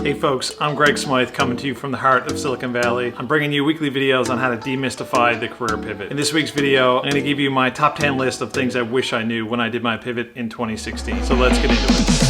Hey folks, I'm Greg Smythe coming to you from the heart of Silicon Valley. I'm bringing you weekly videos on how to demystify the career pivot. In this week's video, I'm going to give you my top 10 list of things I wish I knew when I did my pivot in 2016. So let's get into it.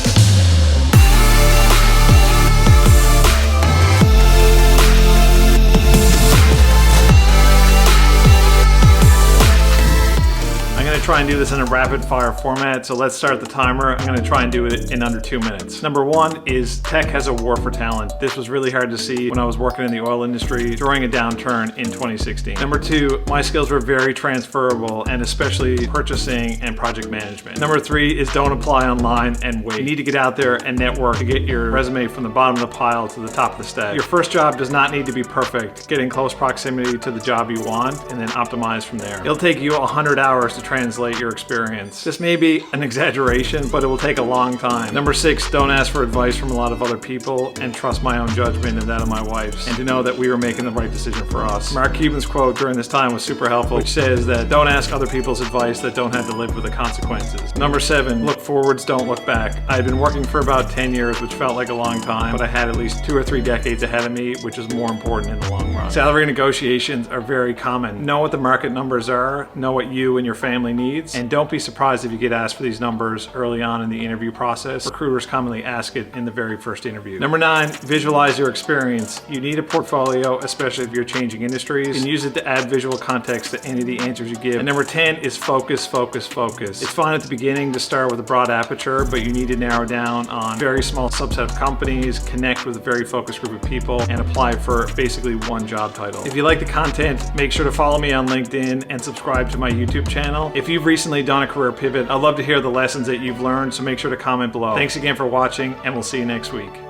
Try and do this in a rapid fire format, so let's start the timer. I'm going to try and do it in under 2 minutes. Number one is tech has a war for talent. This was really hard to see when I was working in the oil industry during a downturn in 2016. Number two, my skills were very transferable, and especially purchasing and project management. Number three is don't apply online and wait. You need to get out there and network to get your resume from the bottom of the pile to the top of the stack. Your first job does not need to be perfect. Get in close proximity to the job you want and then optimize from there. It'll take you 100 hours to translate your experience. This may be an exaggeration, but it will take a long time. Number six, don't ask for advice from a lot of other people and trust my own judgment and that of my wife's, and to know that we were making the right decision for us. Mark Cuban's quote during this time was super helpful, which says that don't ask other people's advice that don't have to live with the consequences. Number seven, look forwards, don't look back. I had been working for about 10 years, which felt like a long time, but I had at least 2 or 3 decades ahead of me, which is more important in the long run. Salary negotiations are very common. Know what the market numbers are, know what you and your family need, and don't be surprised if you get asked for these numbers early on in the interview process. Recruiters commonly ask it in the very first interview. Number 9, visualize your experience. You need a portfolio, especially if you're changing industries, and use it to add visual context to any of the answers you give. And number 10 is focus, focus, focus. It's fine at the beginning to start with a broad aperture, but you need to narrow down on a very small subset of companies, connect with a very focused group of people, and apply for basically one job title. If you like the content, make sure to follow me on LinkedIn and subscribe to my YouTube channel. If you've recently done a career pivot, I'd love to hear the lessons that you've learned, so make sure to comment below. Thanks again for watching, and we'll see you next week.